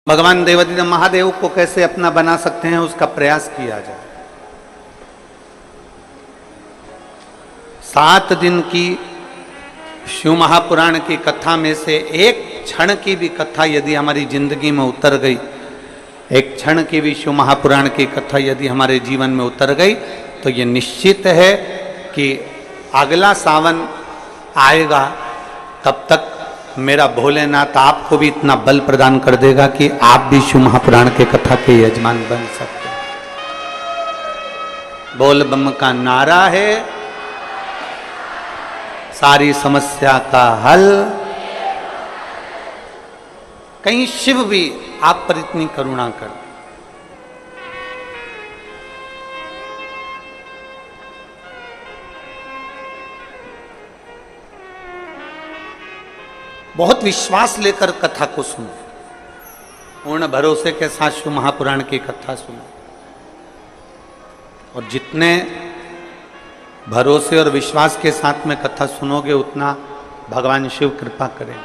भगवान देवादिदेव महादेव को कैसे अपना बना सकते हैं उसका प्रयास किया जाए। 7 दिन की शिव महापुराण की कथा में से एक क्षण की भी कथा यदि हमारी जिंदगी में उतर गई, एक क्षण की भी शिव महापुराण की कथा यदि हमारे जीवन में उतर गई, तो ये निश्चित है कि अगला सावन आएगा तब तक मेरा भोलेनाथ आपको भी इतना बल प्रदान कर देगा कि आप भी शिव महापुराण के कथा के यजमान बन सकते हैं। बोल बम का नारा है, सारी समस्या का हल। कहीं शिव भी आप पर इतनी करुणा कर। बहुत विश्वास लेकर कथा को सुनो, पूर्ण भरोसे के साथ शिव महापुराण की कथा सुनो, और जितने भरोसे और विश्वास के साथ में कथा सुनोगे उतना भगवान शिव कृपा करें।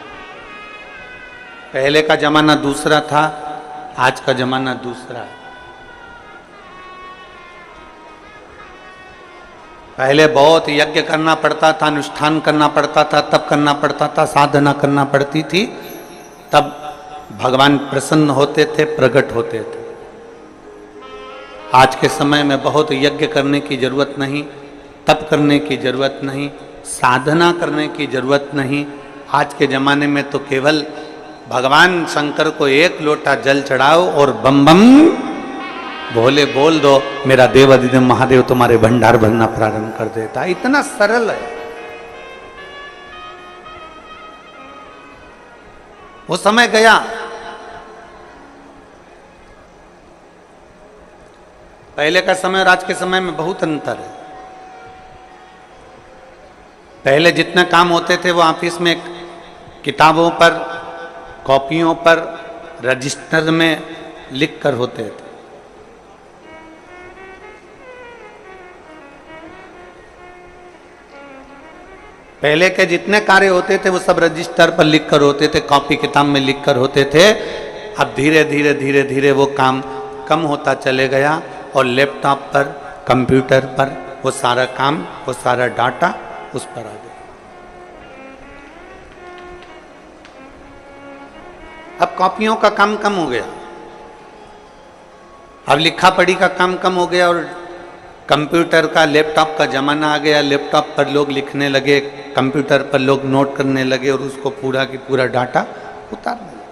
पहले का जमाना दूसरा था, आज का जमाना दूसरा है। पहले बहुत यज्ञ करना पड़ता था, अनुष्ठान करना पड़ता था, तब करना पड़ता था, साधना करना पड़ती थी, तब भगवान प्रसन्न होते थे, प्रकट होते थे। आज के समय में बहुत यज्ञ करने की जरूरत नहीं, तप करने की जरूरत नहीं, साधना करने की जरूरत नहीं। आज के जमाने में तो केवल भगवान शंकर को 1 लोटा जल चढ़ाओ और बम बम भोले बोल दो, मेरा देवादिदेव महादेव तुम्हारे भंडार भरना प्रारंभ कर देता है। इतना सरल है। वो समय गया। पहले का समय और आज के समय में बहुत अंतर है। पहले जितने काम होते थे वो ऑफिस में किताबों पर, कॉपियों पर, रजिस्टर में लिख कर होते थे। पहले के जितने कार्य होते थे वो सब रजिस्टर पर लिख कर होते थे, कॉपी किताब में लिख कर होते थे। अब धीरे धीरे धीरे धीरे वो काम कम होता चले गया और लैपटॉप पर, कंप्यूटर पर वो सारा काम, वो सारा डाटा उस पर आ गया। अब कॉपियों का काम कम हो गया, अब लिखा पढ़ी का काम कम हो गया और कंप्यूटर का, लैपटॉप का जमाना आ गया। लैपटॉप पर लोग लिखने लगे, कंप्यूटर पर लोग नोट करने लगे और उसको पूरा की पूरा डाटा उतारने लगे।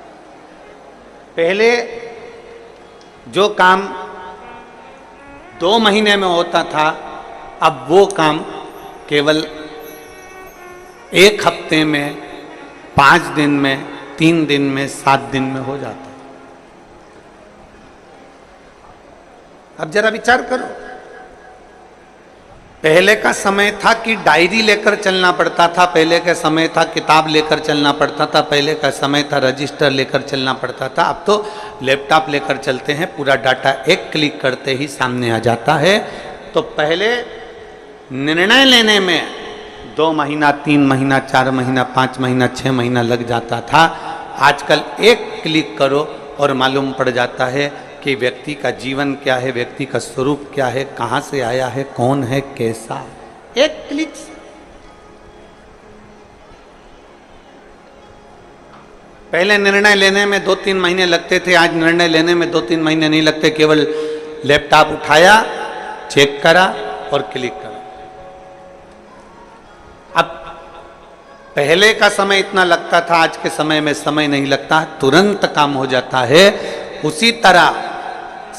पहले जो काम 2 महीने में होता था, अब वो काम केवल 1 हफ्ते में, 5 दिन में, 3 दिन में, 7 दिन में हो जाता। अब जरा विचार करो, पहले का समय था कि डायरी लेकर चलना पड़ता था, पहले का समय था किताब लेकर चलना पड़ता था, पहले का समय था रजिस्टर लेकर चलना पड़ता था। अब तो लैपटॉप लेकर चलते हैं, पूरा डाटा एक क्लिक करते ही सामने आ जाता है। तो पहले निर्णय लेने में 2 महीना, 3 महीना, 4 महीना, 5 महीना, 6 महीना लग जाता था। आजकल एक क्लिक करो और मालूम पड़ जाता है कि व्यक्ति का जीवन क्या है, व्यक्ति का स्वरूप क्या है, कहां से आया है, कौन है, कैसा है, एक क्लिक से। पहले निर्णय लेने में 2-3 महीने लगते थे, आज निर्णय लेने में 2-3 महीने नहीं लगते। केवल लैपटॉप उठाया, चेक करा और क्लिक करा। अब पहले का समय इतना लगता था, आज के समय में समय नहीं लगता, तुरंत काम हो जाता है। उसी तरह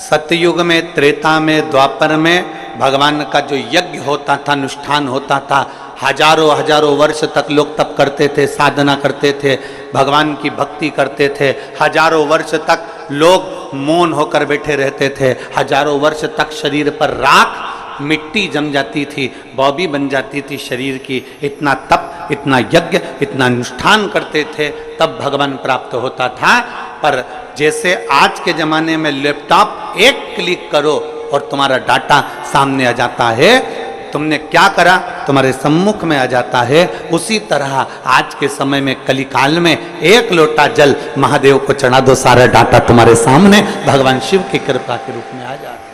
सतयुग में, त्रेता में, द्वापर में भगवान का जो यज्ञ होता था, अनुष्ठान होता था, हजारों हजारों वर्ष तक लोग तप करते थे, साधना करते थे, भगवान की भक्ति करते थे। हजारों वर्ष तक लोग मौन होकर बैठे रहते थे। हजारों वर्ष तक शरीर पर राख, मिट्टी जम जाती थी, बॉबी बन जाती थी शरीर की। इतना तप, इतना यज्ञ, इतना अनुष्ठान करते थे, तब भगवान प्राप्त होता था। पर जैसे आज के जमाने में लैपटॉप एक क्लिक करो और तुम्हारा डाटा सामने आ जाता है, तुमने क्या करा तुम्हारे सम्मुख में आ जाता है। उसी तरह आज के समय में कलिकाल में एक लोटा जल महादेव को चढ़ा दो, सारा डाटा तुम्हारे सामने भगवान शिव की कृपा के रूप में आ जाता है।